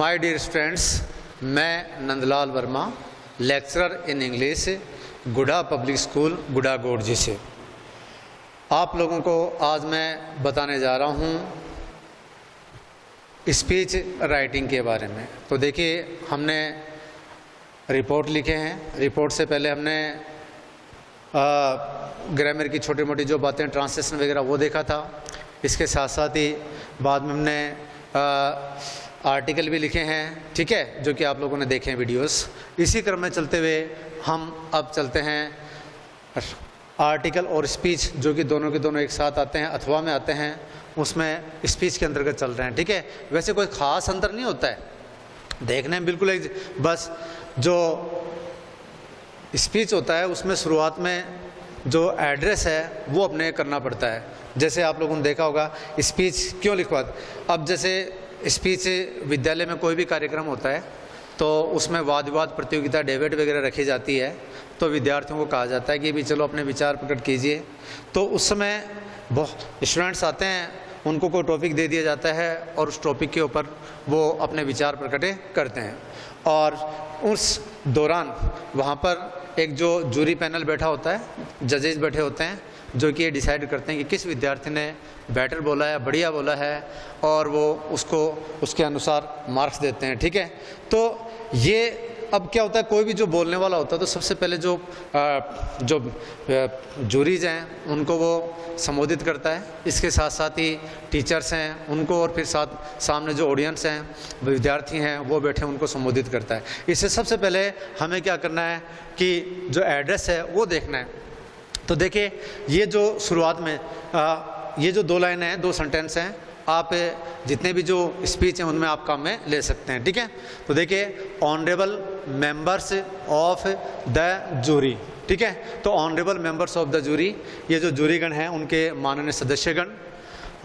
My dear students, मैं Nandlal Verma, lecturer in English, गुड़ा public school, गुड़ा गोड़जी से आप लोगों को आज मैं बताने जा रहा हूँ स्पीच राइटिंग के बारे में। तो देखिए, हमने रिपोर्ट लिखे हैं। रिपोर्ट से पहले हमने ग्रामर की छोटी मोटी जो बातें, ट्रांसलेशन वगैरह वो देखा था। इसके साथ साथ ही बाद में हमने आर्टिकल भी लिखे हैं, ठीक है, जो कि आप लोगों ने देखे हैं वीडियोस। इसी क्रम में चलते हुए हम अब चलते हैं आर्टिकल और स्पीच, जो कि दोनों के दोनों एक साथ आते हैं, अथवा में आते हैं, उसमें स्पीच के अंतर्गत चल रहे हैं, ठीक है। वैसे कोई ख़ास अंतर नहीं होता है, देखने में बिल्कुल एक, बस जो स्पीच होता है उसमें शुरुआत में जो एड्रेस है वो अपने करना पड़ता है। जैसे आप लोगों ने देखा होगा स्पीच क्यों लिखवा, अब जैसे स्पीच विद्यालय में कोई भी कार्यक्रम होता है तो उसमें वाद विवाद प्रतियोगिता, डिबेट वगैरह रखी जाती है, तो विद्यार्थियों को कहा जाता है कि भी चलो अपने विचार प्रकट कीजिए। तो उस समय बहुत स्टूडेंट्स आते हैं, उनको कोई टॉपिक दे दिया जाता है और उस टॉपिक के ऊपर वो अपने विचार प्रकट करते हैं। और उस दौरान वहाँ पर एक जो जूरी पैनल बैठा होता है, जजेस बैठे होते हैं, जो कि ये डिसाइड करते हैं कि किस विद्यार्थी ने बेटर बोला है, बढ़िया बोला है, और वो उसको उसके अनुसार मार्क्स देते हैं, ठीक है। तो ये अब क्या होता है, कोई भी जो बोलने वाला होता है तो सबसे पहले जो जूरीज हैं उनको वो संबोधित करता है। इसके साथ साथ ही टीचर्स हैं उनको, और फिर साथ सामने जो ऑडियंस हैं, विद्यार्थी हैं, वो बैठे उनको संबोधित करता है। इससे सबसे पहले हमें क्या करना है कि जो एड्रेस है वो देखना है। तो देखिए, ये जो शुरुआत में ये जो 2 लाइनें हैं, 2 सेंटेंस हैं, आप जितने भी जो स्पीच हैं उनमें आप काम में ले सकते हैं, ठीक है। तो देखिए, honourable members of the jury, ठीक है। तो honourable members of the jury, ये जो जूरीगण हैं उनके माननीय सदस्यगण,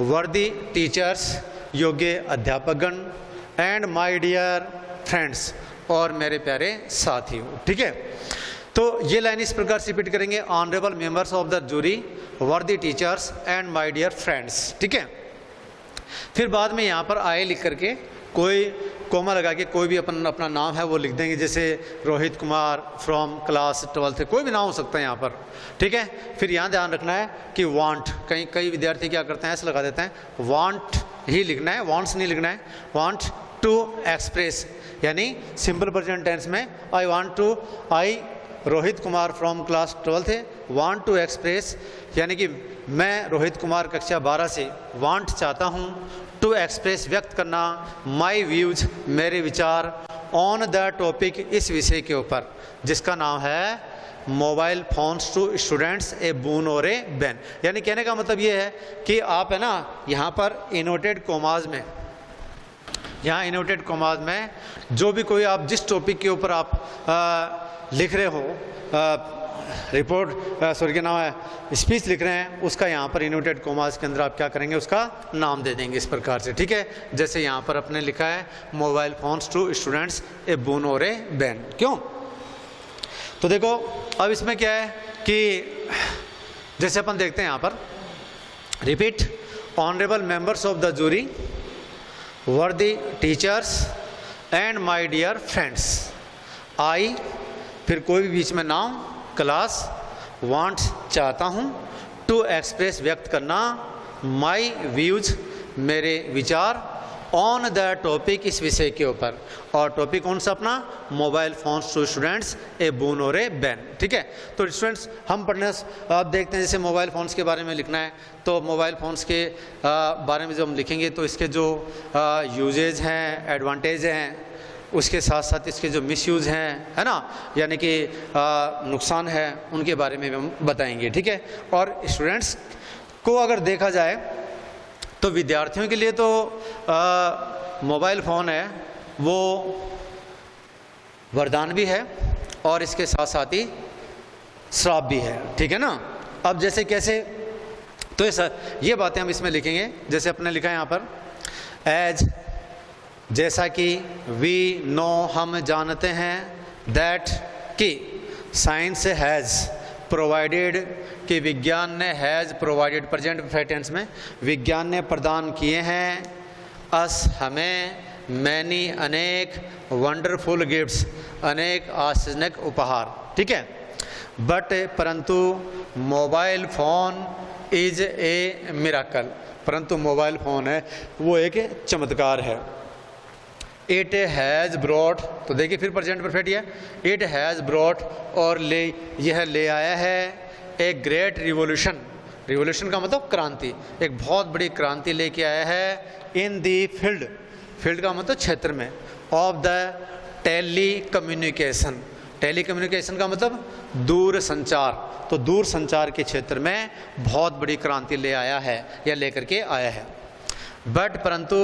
वर्दी टीचर्स, योग्य अध्यापकगण, एंड माय डियर फ्रेंड्स, और मेरे प्यारे साथियों, ठीक है। तो ये लाइन इस प्रकार से रिपीट करेंगे, honourable members of the jury, worthy teachers, and my dear friends, ठीक है। फिर बाद में यहाँ पर आए लिख करके कोई कोमा लगा के कोई भी अपना नाम है वो लिख देंगे, जैसे रोहित कुमार फ्रॉम क्लास 12 है, कोई भी नाम हो सकता है यहाँ पर, ठीक है। फिर यहाँ ध्यान रखना है कि वांट, कई विद्यार्थी क्या करते हैं, ऐसे लगा देते हैं, वांट ही लिखना है, वांट्स नहीं लिखना है। वांट टू एक्सप्रेस, यानी सिंपल प्रेजेंट टेंस में आई रोहित कुमार फ्रॉम क्लास 12 है, वांट टू एक्सप्रेस, यानी कि मैं रोहित कुमार कक्षा 12 से वांट चाहता हूँ, टू एक्सप्रेस व्यक्त करना, माई व्यूज मेरे विचार, ऑन द टॉपिक इस विषय के ऊपर, जिसका नाम है मोबाइल फोन्स टू स्टूडेंट्स ए बून और ए बैन। यानी कहने का मतलब ये है कि आप है ना, यहाँ पर इनवर्टेड कॉमाज में, यहाँ इनवर्टेड कॉमाज में जो भी कोई आप जिस टॉपिक के ऊपर आप लिख रहे हो, रिपोर्ट क्या नाम है, स्पीच लिख रहे हैं, उसका यहाँ पर इनवर्टेड कॉमास के अंदर आप क्या करेंगे, उसका नाम दे देंगे इस प्रकार से, ठीक है। जैसे यहाँ पर अपने लिखा है मोबाइल फोन्स टू स्टूडेंट्स ए बून और ए बैन, क्यों। तो देखो, अब इसमें क्या है कि जैसे अपन देखते हैं यहाँ पर, repeat honourable members of the jury, worthy teachers, and my dear friends, I, फिर कोई भी बीच में नाम, क्लास, वांट चाहता हूँ, टू एक्सप्रेस व्यक्त करना, माई व्यूज मेरे विचार, ऑन द टॉपिक इस विषय के ऊपर, और टॉपिक कौन सा अपना, मोबाइल फोन्स टू स्टूडेंट्स ए बून और ए बैन, ठीक है। तो स्टूडेंट्स, हम पढ़ने आप देखते हैं, जैसे मोबाइल फ़ोन्स के बारे में लिखना है, तो मोबाइल फ़ोन्स के बारे में जब हम लिखेंगे तो इसके जो यूजेज हैं, एडवांटेज हैं, उसके साथ साथ इसके जो मिसयूज़ हैं, है ना, यानी कि नुकसान है, उनके बारे में हम बताएंगे, ठीक है। और स्टूडेंट्स को अगर देखा जाए तो विद्यार्थियों के लिए तो मोबाइल फ़ोन है वो वरदान भी है और इसके साथ साथ ही श्राप भी है, ठीक है ना। अब जैसे कैसे, तो ये बातें हम इसमें लिखेंगे, जैसे अपने लिखा है यहाँ पर, एज, जैसा कि, वी नो हम जानते हैं, दैट कि, साइंस हैज़ प्रोवाइडेड कि विज्ञान ने, has provided present perfect tense में, विज्ञान ने प्रदान किए हैं, अस हमें, मैनी अनेक, वंडरफुल गिफ्ट्स अनेक आश्चर्यजनक उपहार, ठीक है। बट परंतु mobile phone is a miracle, परंतु मोबाइल फ़ोन है वो एक चमत्कार है। इट हैज़ ब्रॉट, तो देखिए फिर प्रेजेंट परफेक्ट है, इट हैज़ ब्रॉट, और यह ले आया है ए ग्रेट रिवोल्यूशन, रिवोल्यूशन का मतलब क्रांति, एक बहुत बड़ी क्रांति लेके आया है इन दी फील्ड, फील्ड का मतलब क्षेत्र में, of the telecommunication, telecommunication का मतलब दूर संचार, तो दूर संचार के क्षेत्र में बहुत बड़ी क्रांति ले आया है या लेकर के आया है। बट परंतु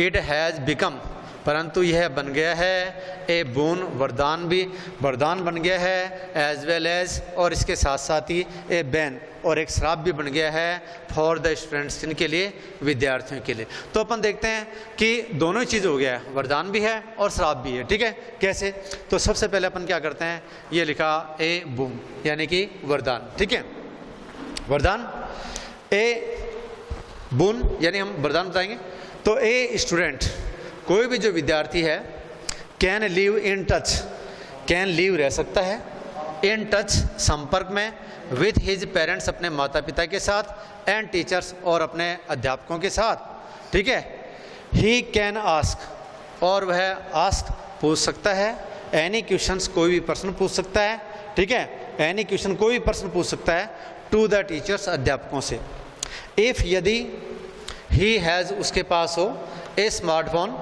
इट हैज़ बिकम, परंतु यह बन गया है ए बून, वरदान भी, वरदान बन गया है, एज वेल एज, और इसके साथ साथ ही ए बैन, और एक श्राप भी बन गया है फॉर द स्टूडेंट्स, इनके लिए, विद्यार्थियों के लिए। तो अपन देखते हैं कि दोनों ही चीज़ हो गया है, वरदान भी है और श्राप भी है, ठीक है। कैसे? तो सबसे पहले अपन क्या करते हैं, ये लिखा ए बूम यानी कि वरदान, ठीक है, वरदान, ए बून यानी हम वरदान बताएंगे। तो ए स्टूडेंट, कोई भी जो विद्यार्थी है, can live in touch, can live रह सकता है, इन टच संपर्क में, विथ हिज पेरेंट्स अपने माता पिता के साथ, एंड टीचर्स और अपने अध्यापकों के साथ, ठीक है। ही कैन आस्क, और वह आस्क पूछ सकता है, एनी क्वेश्चंस कोई भी प्रश्न पूछ सकता है, ठीक है, एनी क्वेश्चन कोई भी प्रश्न पूछ सकता है, टू द टीचर्स अध्यापकों से। इफ़ यदि ही हैज़ उसके पास हो ए स्मार्टफोन,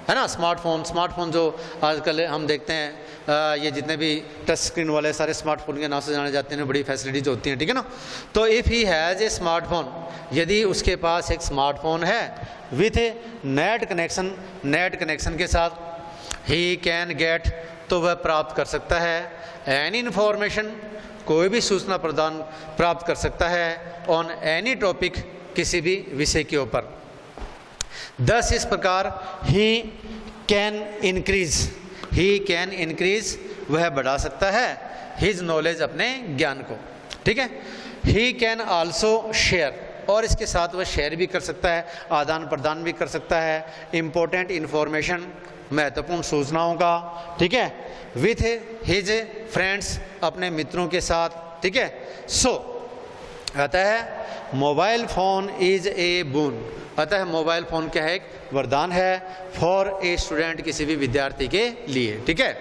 है ना, स्मार्टफोन, स्मार्टफोन जो आजकल हम देखते हैं, ये जितने भी टच स्क्रीन वाले सारे स्मार्टफोन के नाम से जाने जाते हैं, बड़ी फैसिलिटीज होती हैं, ठीक है ना। तो if he has a smartphone, यदि उसके पास एक स्मार्टफोन है, with net connection, net connection के साथ, ही कैन गेट, तो वह प्राप्त कर सकता है, एनी इन्फॉर्मेशन, कोई भी सूचना प्रदान प्राप्त कर सकता है, ऑन एनी टॉपिक, किसी भी विषय के ऊपर। दस इस प्रकार he can increase, he can increase, वह बढ़ा सकता है, हिज नॉलेज, अपने ज्ञान को, ठीक है। ही कैन आल्सो शेयर, और इसके साथ वह शेयर भी कर सकता है, आदान प्रदान भी कर सकता है, इम्पोर्टेंट इन्फॉर्मेशन, महत्वपूर्ण सूचनाओं का, ठीक है, विथ हिज फ्रेंड्स, अपने मित्रों के साथ, ठीक है। सो अतः मोबाइल फ़ोन इज़ ए बून, अतः मोबाइल फ़ोन क्या है, एक वरदान है, फॉर ए स्टूडेंट, किसी भी विद्यार्थी के लिए, ठीक है।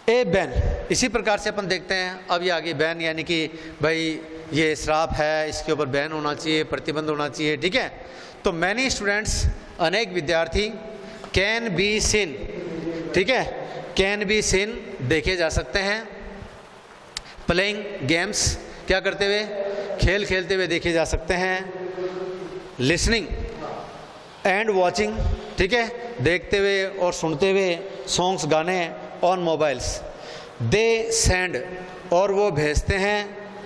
ए बैन, इसी प्रकार से अपन देखते हैं, अब ये आगे बैन यानी कि भाई ये श्राप है, इसके ऊपर बैन होना चाहिए, प्रतिबंध होना चाहिए, ठीक है। तो मैनी स्टूडेंट्स, अनेक विद्यार्थी, कैन बी सीन, ठीक है, कैन बी सीन, देखे जा सकते हैं, प्लेइंग गेम्स, क्या करते हुए, खेल खेलते हुए देखे जा सकते हैं, लिसनिंग एंड वॉचिंग, ठीक है, देखते हुए और सुनते हुए सॉन्ग्स, गाने, ऑन मोबाइल्स। दे सेंड, और वो भेजते हैं,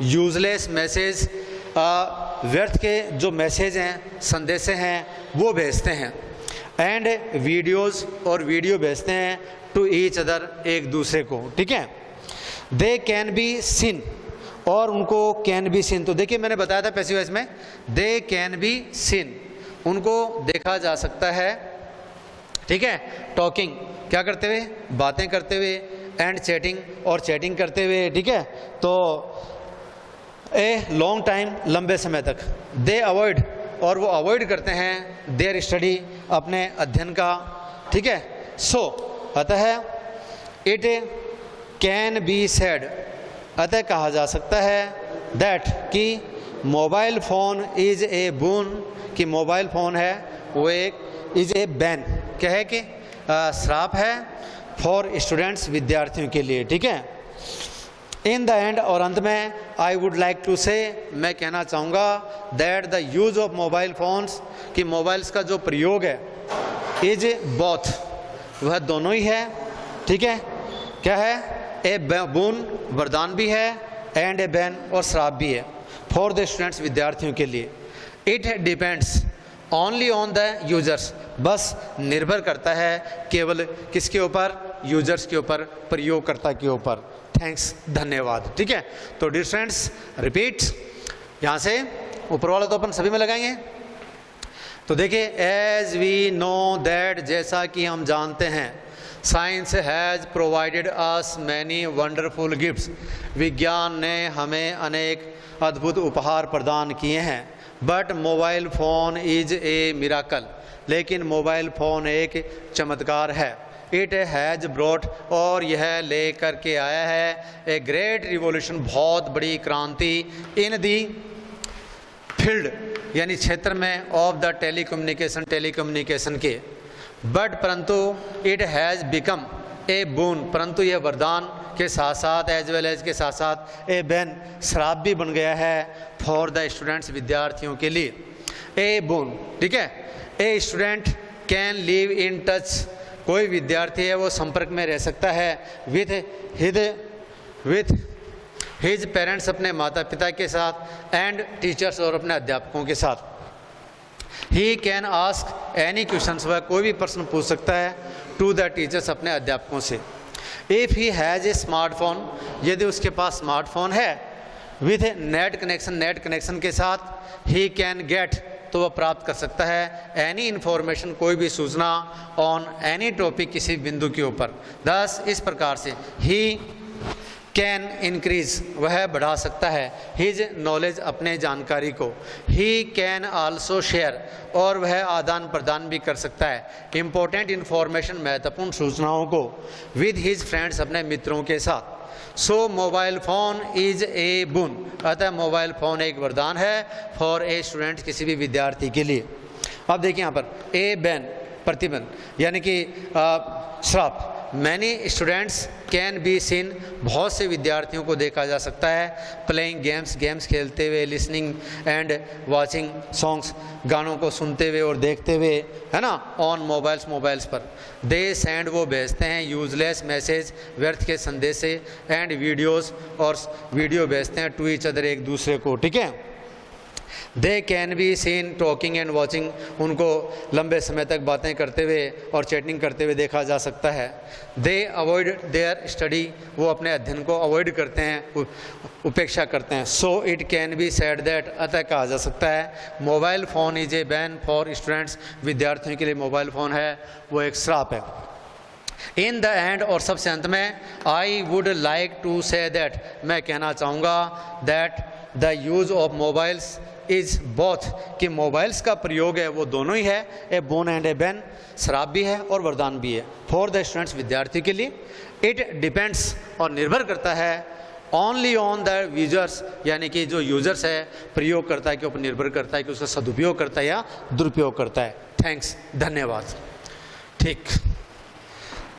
यूजलेस मैसेज, व्यर्थ के जो मैसेज हैं, संदेश हैं, वो भेजते हैं, एंड वीडियोज़, और वीडियो भेजते हैं, टू ईच अदर, एक दूसरे को, ठीक है। दे कैन बी सीन, और उनको कैन बी सीन, तो देखिए मैंने बताया था पैसिव वॉइस में, दे कैन बी सीन, उनको देखा जा सकता है, ठीक है। टॉकिंग, क्या करते हुए, बातें करते हुए, एंड चैटिंग, और चैटिंग करते हुए, ठीक है। तो ए लॉन्ग टाइम, लंबे समय तक। दे अवॉइड, और वो अवॉइड करते हैं, देयर स्टडी, अपने अध्ययन का, ठीक है। सो अतः इट कैन बी सेड, अतः कहा जा सकता है, दैट, कि मोबाइल फ़ोन इज़ ए बून, कि मोबाइल फ़ोन है वो एक, इज़ ए बैन, क्या है कि श्राप है, फॉर स्टूडेंट्स, विद्यार्थियों के लिए, ठीक है। इन द एंड, और अंत में, आई वुड लाइक टू से, मैं कहना चाहूँगा, that the use of mobile phones, कि मोबाइल्स का जो प्रयोग है, इज बोथ, वह दोनों ही है, ठीक है। क्या है, ए बून, वरदान भी है, एंड ए बैन, और श्राप भी है, फॉर द स्टूडेंट्स, विद्यार्थियों के लिए। It depends only on the users, बस निर्भर करता है केवल किसके ऊपर, यूजर्स के ऊपर, प्रयोगकर्ता के ऊपर। थैंक्स, धन्यवाद, ठीक है। तो डियर स्टूडेंट्स, रिपीट, यहाँ से ऊपर वाला तो अपन सभी में लगाएंगे। तो देखिए, एज वी नो दैट, जैसा कि हम जानते हैं, science has provided us many wonderful gifts, विज्ञान ने हमें अनेक अद्भुत उपहार प्रदान किए हैं। But mobile phone is a miracle, लेकिन मोबाइल फ़ोन एक चमत्कार है। इट हैज़ ब्रॉट, और यह ले कर के आया है ए ग्रेट रिवोल्यूशन, बहुत बड़ी क्रांति, इन दी फील्ड यानी क्षेत्र में, ऑफ द टेलीकम्युनिकेशन के। बट परंतु इट हैज़ बिकम ए बून, परंतु यह वरदान के साथ साथ एज वेल एज के साथ साथ ए बैन, श्राप भी बन गया है फॉर द स्टूडेंट्स, विद्यार्थियों के लिए। ए बून, ठीक है। A student can live in touch, कोई विद्यार्थी है वो संपर्क में रह सकता है विथ हिज पेरेंट्स, अपने माता पिता के साथ, एंड टीचर्स, और अपने अध्यापकों के साथ। He can ask any questions, वह कोई भी प्रश्न पूछ सकता है टू द टीचर्स, अपने अध्यापकों से। If he has a smartphone, यदि उसके पास स्मार्टफोन है, विथ नेट कनेक्शन के साथ, ही कैन गेट, तो वह प्राप्त कर सकता है एनी इन्फॉर्मेशन, कोई भी सूचना, ऑन एनी टॉपिक, किसी बिंदु के ऊपर। thus इस प्रकार से ही कैन इंक्रीज, वह बढ़ा सकता है हिज नॉलेज, अपने जानकारी को। ही कैन आल्सो शेयर, और वह आदान प्रदान भी कर सकता है इम्पोर्टेंट इन्फॉर्मेशन, महत्वपूर्ण सूचनाओं को, विद हिज फ्रेंड्स, अपने मित्रों के साथ। सो मोबाइल फ़ोन इज़ ए बुन, अतः मोबाइल फ़ोन एक वरदान है फॉर ए स्टूडेंट, किसी भी विद्यार्थी के लिए। अब देखिए यहाँ पर ए बैन, प्रतिबंध, यानी कि श्राप। Many students can be seen, बहुत से विद्यार्थियों को देखा जा सकता है, प्लेइंग गेम्स खेलते हुए, लिसनिंग एंड वाचिंग सॉन्ग्स, गानों को सुनते हुए और देखते हुए, है ना, ऑन मोबाइल्स पर। दे सेंड, वो भेजते हैं, यूजलेस मैसेज, व्यर्थ के संदेश से, एंड वीडियोज़, और वीडियो भेजते हैं टू ईच अदर, एक दूसरे को, ठीक है। They can be seen talking and watching, उनको लंबे समय तक बातें करते हुए और चैटिंग करते हुए देखा जा सकता है। दे अवॉइड देयर स्टडी, वो अपने अध्ययन को अवॉइड करते हैं, उपेक्षा करते हैं। So it can be said that, अतः कहा जा सकता है mobile phone is a ban for students, विद्यार्थियों के लिए मोबाइल फ़ोन है वो एक श्राप है। इन द एंड, और सबसे अंत में, I would like to say that, मैं कहना चाहूँगा that the use of mobiles is both, कि मोबाइल्स का प्रयोग है वो दोनों ही है, a boon and a bane, श्राप भी है और वरदान भी है फॉर द स्टूडेंट्स, विद्यार्थी के लिए। इट डिपेंड्स, और निर्भर करता है, ओनली ऑन द यूजर्स, यानी कि जो यूजर्स है, प्रयोग करता है, के ऊपर निर्भर करता है कि उसका सदुपयोग करता है या दुरुपयोग करता है। थैंक्स, धन्यवाद। ठीक।